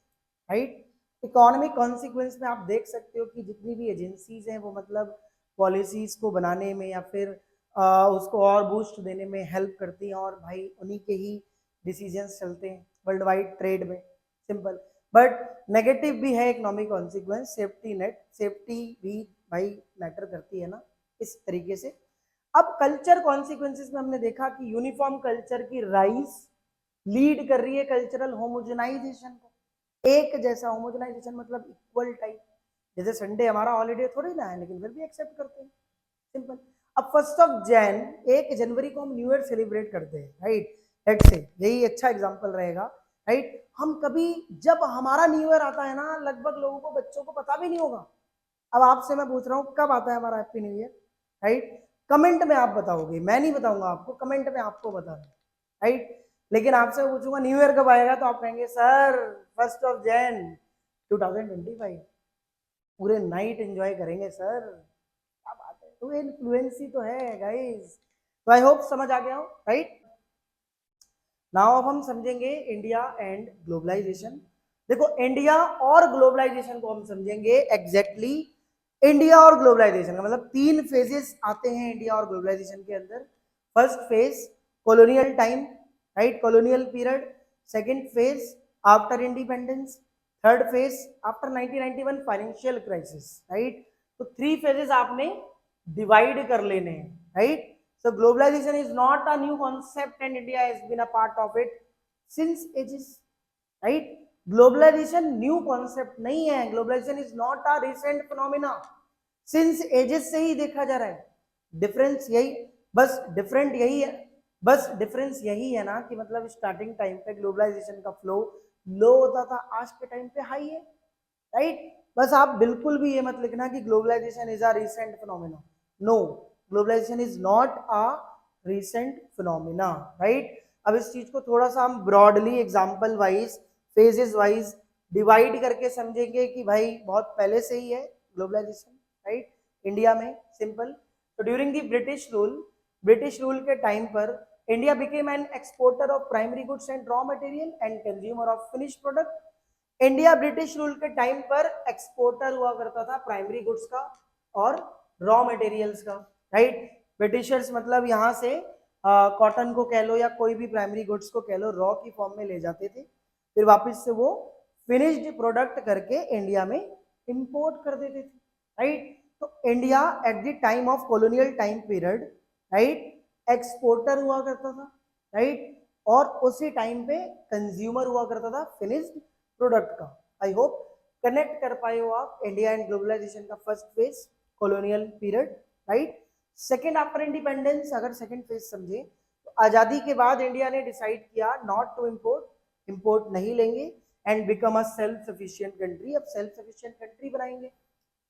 right. Economic consequence में आप देख सकते हो कि जितनी भी एजेंसीज हैं वो मतलब पॉलिसीज को बनाने में या फिर उसको और बूस्ट देने में हेल्प करती हैं, और भाई उन्हीं के ही डिसीजंस चलते हैं वर्ल्ड वाइड ट्रेड में, सिंपल। बट नेगेटिव भी है economic consequence, safety net, safety भी भाई मैटर करती है ना, इस तरीके से। अब कल्चर कॉन्सिक्वेंसेस में हमने देखा कि यूनिफॉर्म कल्चर की राइज लीड कर रही है कल्चरल होमोजेनाइजेशन को। एक जैसा होमोजेनाइजेशन मतलब इक्वल टाइप, जैसे संडे हमारा हॉलीडे थोड़ी ना है लेकिन फिर भी एक्सेप्ट करते हैं, सिंपल। अब 1 जनवरी को हम न्यू ईयर सेलिब्रेट करते हैं, राइट। लेट्स से यही अच्छा एग्जांपल रहेगा, राइट। हम कभी जब हमारा न्यू ईयर आता है ना, लगभग लोगों को, बच्चों को पता भी नहीं होगा। अब आपसे मैं पूछ रहा हूँ कब आता है हमारा happy new year, right. Comment में आप बताओगे, मैं नहीं बताऊंगा आपको, कमेंट में आपको बताना, राइट। लेकिन आपसे पूछूंगा न्यू ईयर कब आएगा, तो आप कहेंगे सर 1 जनवरी 2025, पूरे नाइट एंजॉय करेंगे सर, क्या बात है। तो इन्फ्लुएंस ही तो है गाइस। तो आई होप समझ आ गया हो, राइट। नाउ अब हम समझेंगे इंडिया एंड ग्लोबलाइजेशन। देखो इंडिया और ग्लोबलाइजेशन को हम समझेंगे एग्जैक्टली। इंडिया और ग्लोबलाइजेशन का मतलब 3 फेजेस आते हैं इंडिया और ग्लोबलाइजेशन के अंदर। First phase colonial time, right, colonial period. Second phase after independence. Third phase after 1991 financial crisis, right. तो 3 फेजेस आपने डिवाइड कर लेने हैं, right. So globalization is not a new concept and India has been a part of it since ages, right? Globalisation new concept नहीं है, globalisation is not a recent phenomena, since ages से ही देखा जा रहा है। डिफरेंस यही, बस डिफरेंट यही है, बस डिफरेंस यही है ना कि मतलब स्टार्टिंग टाइम पे ग्लोबलाइजेशन का फ्लो लो होता था, आज के टाइम पे हाई है, राइट। बस आप बिल्कुल भी ये मत लिखना कि globalisation is a recent phenomena, no, globalisation is not a recent phenomena, right. अब इस चीज को थोड़ा सा हम broadly example wise, phases wise divide करके समझेंगे कि भाई बहुत पहले से ही है ग्लोबलाइजेशन, राइट, इंडिया में। सिंपल, तो ड्यूरिंग द ब्रिटिश रूल के टाइम पर India became an exporter of primary goods and raw material and consumer of finish product. India British rule के टाइम पर एक्सपोर्टर हुआ करता था प्राइमरी गुड्स का और रॉ मटेरियल्स का, राइट। ब्रिटिशर्स मतलब यहाँ से कॉटन को कह लो या कोई भी प्राइमरी गुड्स को कह लो, रॉ की फॉर्म में ले जाते थे, फिर वापस से वो फिनिश्ड प्रोडक्ट करके इंडिया में इंपोर्ट कर देते थे, राइट। तो India at the time of colonial time period, right, exporter हुआ करता था, राइट, और उसी टाइम पे कंज्यूमर हुआ करता था फिनिश्ड प्रोडक्ट का। आई होप कनेक्ट कर पाए हो आप इंडिया एंड ग्लोबलाइजेशन का first phase colonial period, right. Second after independence, अगर सेकेंड फेज समझे तो आजादी के बाद इंडिया ने डिसाइड किया नॉट टू इंपोर्ट नहीं लेंगे and become a self sufficient country, अब सेल्फ सफिशिएंट कंट्री बनाएंगे,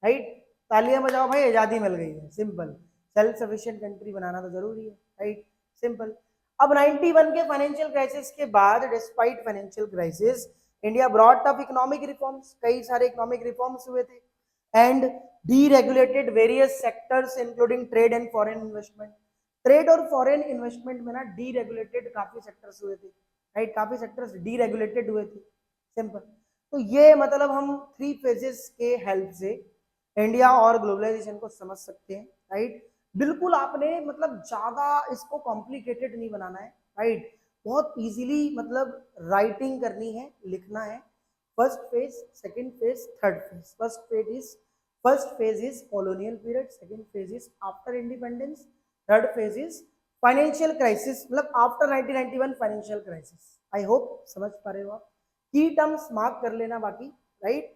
राइट। तालियां बजाओ भाई, आजादी मिल गई है, सिंपल, सेल्फ सफिशिएंट कंट्री बनाना तो जरूरी है, राइट, सिंपल। अब 91 के फाइनेंशियल क्राइसिस के बाद, despite financial crisis, India brought up economic reforms, कई सारे इकोनॉमिक रिफॉर्म्स हुए थे, and deregulated various sectors including trade and foreign investment. Trade और फॉरेन इन्वेस्टमेंट में ना डीरेगुलेटेड काफी सेक्टर्स हुए थे, राइट, काफी सेक्टर्स डीरेगुलेटेड हुए थे, सिंपल। तो ये मतलब हम थ्री फेजेस के हेल्प से इंडिया और ग्लोबलाइजेशन को समझ सकते हैं, राइट। बिल्कुल आपने मतलब ज्यादा इसको कॉम्प्लिकेटेड नहीं बनाना है, राइट, बहुत इजीली मतलब राइटिंग करनी है, लिखना है। First phase, second phase, third phase. First phase is colonial period, second phase is after independence, third phase is financial crisis, मतलब after 1991 financial crisis. I hope समझ पा रहे हो आप, की टर्म्स मार्क कर लेना बाकी, राइट।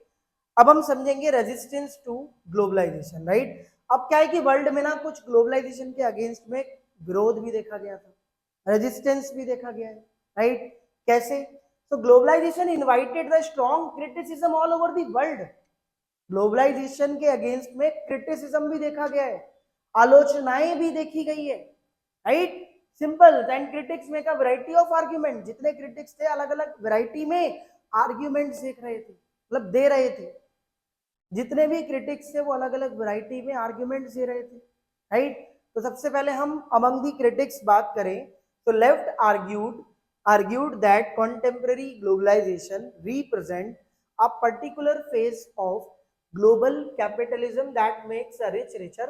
अब हम समझेंगे रेजिस्टेंस टू ग्लोबलाइजेशन, राइट। अब क्या है कि वर्ल्ड में ना कुछ ग्लोबलाइजेशन के अगेंस्ट में विरोध भी देखा गया था, रेजिस्टेंस भी देखा गया है, राइट। कैसे? तो globalisation invited the strong criticism all over the world, globalisation के अगेंस्ट में क्रिटिसिज्म भी देखा गया है, आलोचनाएं भी देखी गई है, right, simple. And critics make a variety of argument, जितने क्रिटिक्स थे अलग अलग वैरायटी में आर्ग्यूमेंट्स देख रहे थे, मतलब दे रहे थे, जितने भी क्रिटिक्स थे वो अलग अलग वैरायटी में आर्ग्यूमेंट्स दे रहे थे, राइट। तो सबसे पहले हम अमंग दी क्रिटिक्स बात करें तो left argued that contemporary globalization represent a particular phase of global capitalism that makes a rich richer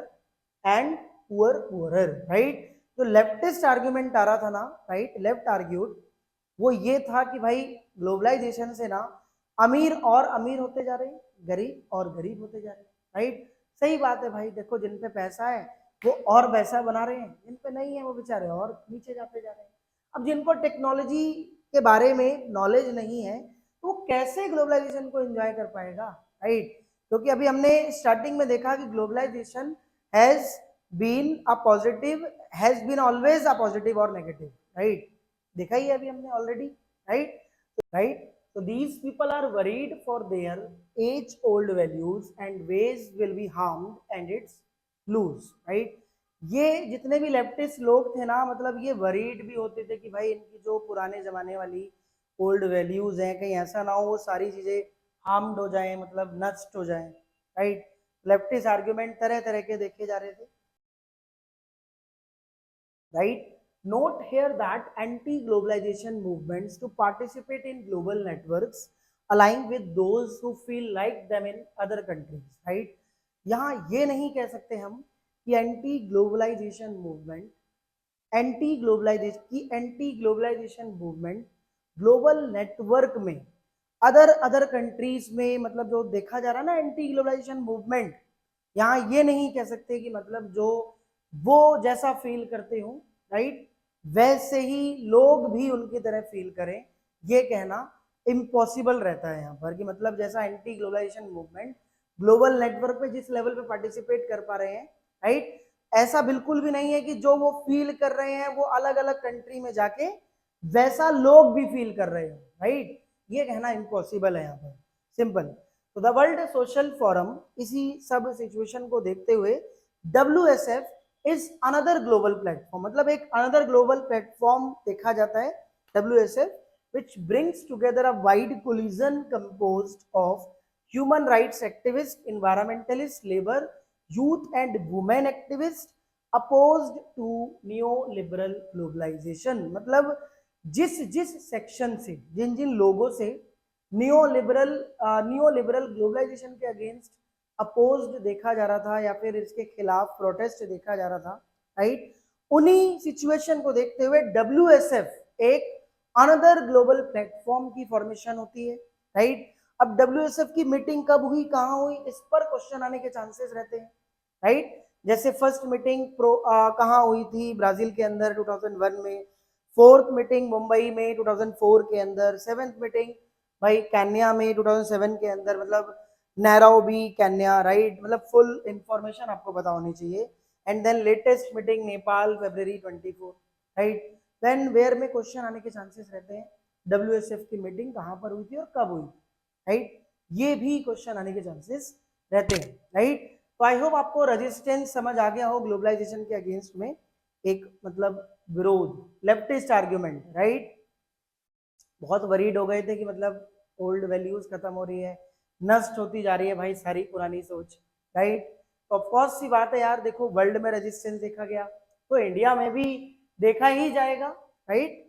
and poor poorer, right। तो लेफ्टिस्ट आर्ग्यूमेंट आ रहा था ना, राइट, लेफ्ट आर्ग्यूड, वो ये था कि भाई ग्लोबलाइजेशन से ना अमीर और अमीर होते जा रहे हैं, गरीब और गरीब होते जा रहे हैं, राइट। सही बात है भाई, देखो जिन पे पैसा है वो और पैसा बना रहे हैं, जिन पे नहीं है वो बेचारे और नीचे जाते जा रहे हैं। अब जिनको टेक्नोलॉजी के बारे में नॉलेज नहीं है तो वो कैसे ग्लोबलाइजेशन को एंजॉय कर पाएगा, राइट। क्योंकि अभी हमने स्टार्टिंग में देखा कि globalisation has been a positive, has been always a positive और नेगेटिव, राइट, देखा ही है अभी हमने already, right. So these people are worried for their age-old values and ways will be harmed and it's lose, right? ये जितने भी लेफ्टिस्ट लोग थे ना, मतलब ये वरीड भी होते थे कि भाई इनकी जो पुराने जमाने वाली ओल्ड वैल्यूज हैं कहीं ऐसा ना हो वो सारी चीजें हार्म्ड हो जाएं, मतलब नष्ट हो जाएं, राइट। लेफ्टिस्ट आर्ग्यूमेंट तरह तरह के देखे जा रहे थे, right? Note here that anti-globalization movements to participate in global networks align with those who feel like them in other countries, right? यहाँ ये नहीं कह सकते हम कि anti globalisation movement global network में अदर कंट्रीज में, मतलब जो देखा जा रहा है ना एंटी ग्लोबलाइजेशन मूवमेंट, यहाँ ये नहीं कह सकते कि मतलब जो वो जैसा फील करते हो, राइट, वैसे ही लोग भी उनकी तरह फील करें, ये कहना इम्पॉसिबल रहता है यहाँ पर, कि मतलब जैसा anti globalisation movement global network पे जिस लेवल पे पार्टिसिपेट कर पा रहे हैं, राइट, ऐसा बिल्कुल भी नहीं है कि जो वो फील कर रहे हैं वो अलग अलग कंट्री में जाके वैसा लोग भी फील कर रहे हैं, राइट, ये कहना इम्पॉसिबल है यहाँ पर, सिंपल। तो द वर्ल्ड सोशल फोरम, इसी सब सिचुएशन को देखते हुए WSF is another global platform, मतलब एक अनदर ग्लोबल प्लेटफॉर्म देखा जाता है WSF, which brings together a wide coalition composed of human rights activists, environmentalists, labor, youth and women activists opposed to neoliberal globalization। मतलब जिस जिस सेक्शन से, जिन जिन लोगों से नियोलिबरल ग्लोबलाइजेशन के अगेंस्ट अपोज्ड देखा जा रहा था या फिर इसके खिलाफ प्रोटेस्ट देखा जा रहा था, राइट, उन्हीं सिचुएशन को देखते हुए WSF एक अनदर ग्लोबल प्लेटफॉर्म की फॉर्मेशन होती है, राइट। अब WSF की मीटिंग कब हुई, कहाँ हुई, इस पर क्वेश्चन आने के चांसेस रहते हैं, राइट। जैसे फर्स्ट मीटिंग कहाँ हुई थी, ब्राजील के अंदर 2001 में, फोर्थ मीटिंग मुंबई में 2004 के अंदर, सेवेंथ मीटिंग भाई केन्या में 2007 के अंदर, मतलब नैरोबी केन्या, राइट, मतलब फुल इंफॉर्मेशन आपको पता होनी चाहिए। And then latest meeting Nepal February 24, right. Then where में क्वेश्चन आने के चांसेस रहते हैं, WSF की मीटिंग कहाँ पर हुई थी और कब हुई, राइट, ये भी क्वेश्चन आने के चांसेस रहते हैं, राइट। तो आई होप आपको रेजिस्टेंस समझ आ गया हो ग्लोबलाइजेशन के अगेंस्ट में, एक मतलब विरोध, लेफ्टिस्ट आर्ग्यूमेंट, राइट। बहुत वरीड हो गए थे कि मतलब ओल्ड वैल्यूज खत्म हो रही है, नष्ट होती जा रही है भाई सारी पुरानी सोच, राइट। तो ऑफकोर्स सी बात है यार, देखो वर्ल्ड में रेजिस्टेंस देखा गया तो इंडिया में भी देखा ही जाएगा, राइट।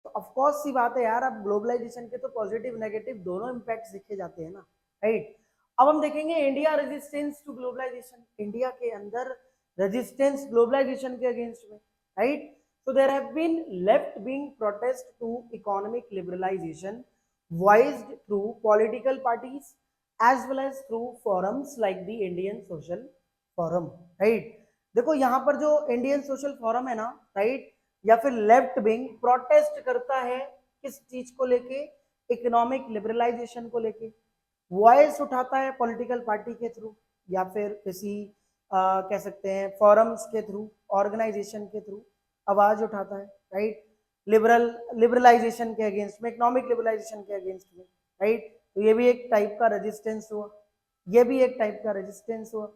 तो ऑफकोर्स सी बात है यार, अब ग्लोबलाइजेशन के तो पॉजिटिव नेगेटिव दोनों इम्पैक्ट देखे जाते हैं ना, राइट। अब हम देखेंगे India resistance to globalisation, India के अंदर रेजिस्टेंस ग्लोबलाइजेशन के अगेंस्ट में, right. So there have been left-wing protests to economic liberalization voiced through political parties as well as through forums like the Indian Social Forum, right? देखो यहाँ पर जो इंडियन सोशल फोरम है ना, राइट, या फिर लेफ्ट विंग प्रोटेस्ट करता है किस चीज को लेके, इकोनॉमिक लिबरलाइजेशन को लेके, वॉइस उठाता है पॉलिटिकल पार्टी के थ्रू या फिर किसी कह सकते हैं फोरम्स के थ्रू, ऑर्गेनाइजेशन के थ्रू आवाज उठाता है, राइट, लिबरलाइजेशन के अगेंस्ट में, इकोनॉमिक लिबरलाइजेशन के अगेंस्ट में, राइट। तो ये भी एक टाइप का रेजिस्टेंस हुआ, ये भी एक टाइप का रेजिस्टेंस हुआ,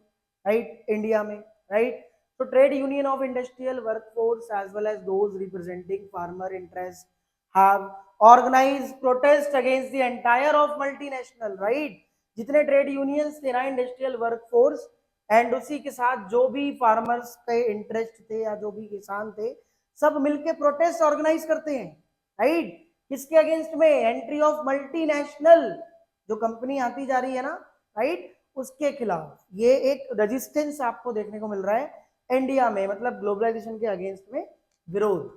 राइट, इंडिया में, राइट। तो trade union of industrial workforce as well as those representing farmer interest have organised protest against the entire of multinational, right. जितने ट्रेड यूनियंस थे ना, इंडस्ट्रियल वर्कफोर्स एंड उसी के साथ जो भी फार्मर्स के इंटरेस्ट थे या जो भी किसान थे, सब मिलके प्रोटेस्ट ऑर्गेनाइज करते हैं, राइट। किसके अगेंस्ट में, एंट्री ऑफ मल्टीनेशनल जो कंपनी आती जा रही है ना, राइट, उसके खिलाफ। ये एक रेजिस्टेंस आपको देखने को मिल रहा है इंडिया में, मतलब ग्लोबलाइजेशन के अगेंस्ट में विरोध,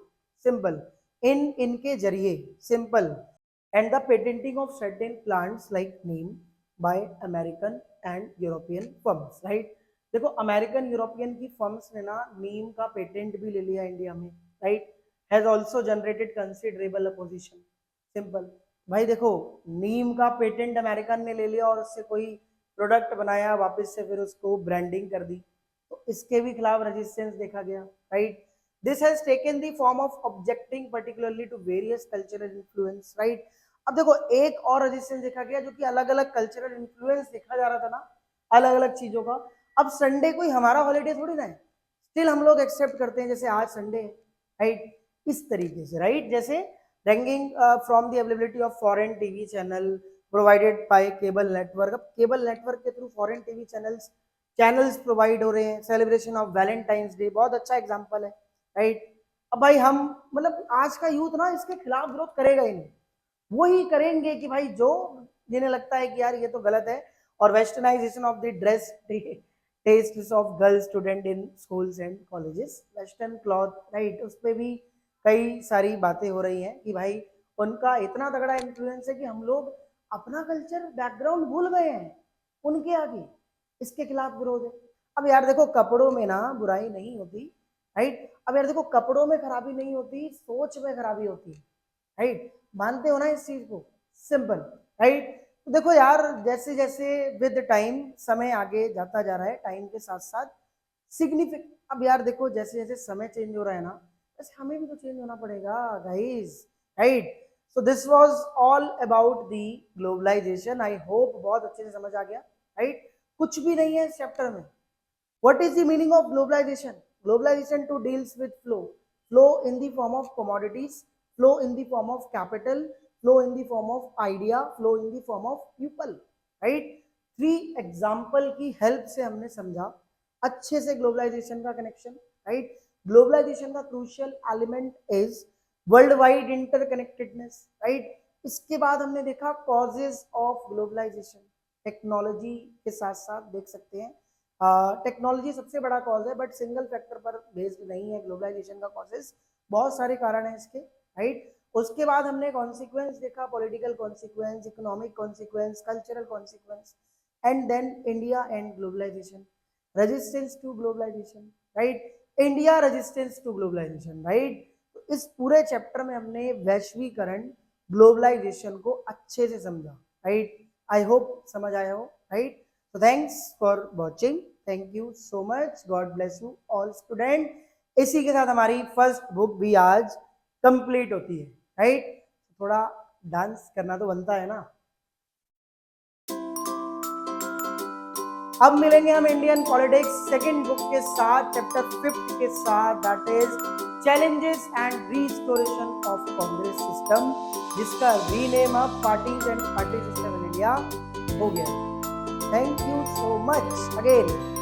सिंपल, इनके जरिए, simple. And the patenting of certain plants like Neem bye American and European firms, right. देखो अमेरिकन यूरोपियन की फर्म्स ने ना नीम का पेटेंट भी ले लिया इंडिया में, right, has also generated considerable opposition, simple. भाई देखो नीम का पेटेंट अमेरिकन ने ले लिया और उससे कोई प्रोडक्ट बनाया, वापस से फिर उसको ब्रांडिंग कर दी, तो इसके भी खिलाफ रेजिस्टेंस देखा गया, right. This has taken the form of objecting particularly to various cultural influence, right. अब देखो एक और रेजिस्टेंस देखा गया जो कि अलग अलग कल्चरल इन्फ्लुएंस देखा जा रहा था ना, अलग अलग चीजों का। अब संडे कोई हमारा हॉलीडे थोड़ी ना है, स्टिल हम लोग एक्सेप्ट करते हैं जैसे आज संडे है, राइट, इस तरीके से, राइट। जैसे ranking from the availability of foreign TV channel provided by cable network, अब केबल नेटवर्क के through foreign TV channels provide हो रहे हैं, सेलिब्रेशन ऑफ वैलेंटाइंस डे बहुत अच्छा एग्जांपल है, राइट। अब भाई हम मतलब आज का यूथ ना इसके खिलाफ विरोध करेगा ही नहीं, वही करेंगे कि भाई जो जिन्हें लगता है कि यार ये तो गलत है, और westernisation of the dress taste of girls student in schools and colleges, western cloth, right, उस पर भी कई सारी बातें हो रही हैं कि भाई उनका इतना तगड़ा इन्फ्लुएंस है कि हम लोग अपना कल्चर बैकग्राउंड भूल गए हैं उनके आगे, इसके खिलाफ विरोध है। अब यार देखो कपड़ों में ना बुराई नहीं होती, राइट। अब यार देखो कपड़ों में खराबी नहीं होती, सोच में खराबी होती है, राइट। मानते हो ना इस चीज को? Simple, right? तो देखो यार, जैसे जैसे विद टाइम समय आगे जाता जा रहा है, टाइम के साथ साथ सिग्निफिक, अब यार देखो जैसे जैसे समय चेंज हो रहा है ना, वैसे हमें भी तो चेंज होना पड़ेगा guys, right? So this was all about the globalisation. I hope बहुत अच्छे से समझ आ गया, राइट? कुछ भी नहीं है इस चैप्टर में। What is the meaning of globalization? Globalization to deals with flow. Flow in the form of commodities, flow in the form of capital, flow in the form of idea, flow in the form of people. Right? 3 example की हेल्प से हमने समझा अच्छे से ग्लोबलाइजेशन का कनेक्शन, राइट? ग्लोबलाइजेशन का crucial element is world wide interconnectedness, right? इसके बाद हमने देखा कॉजेज ऑफ ग्लोबलाइजेशन, टेक्नोलॉजी के साथ साथ देख सकते हैं टेक्नोलॉजी सबसे बड़ा कॉज है, बट सिंगल फैक्टर पर बेस्ड नहीं है ग्लोबलाइजेशन का कॉजेस, बहुत सारे कारण हैं इसके, राइट? उसके बाद हमने कॉन्सिक्वेंस देखा, political consequence, economic consequence, cultural consequence, and then India and globalisation, resistance to globalisation, right? India resistance to globalisation, right? तो इस पूरे चैप्टर में हमने वैश्वीकरण, ग्लोबलाइजेशन को अच्छे से समझा, राइट? आई होप समझ आया हो, right? So thanks for watching. Thank you so much. God bless you all student. इसी के साथ हमारी फर्स्ट बुक भी आज कंप्लीट होती है, राइट? थोड़ा डांस करना तो बनता है ना। अब मिलेंगे हम इंडियन पॉलिटिक्स सेकंड बुक के साथ, चैप्टर 5 के साथ, that is challenges and restoration of Congress system, जिसका रीनेम अब parties and party system in India हो गया। Thank you so much again.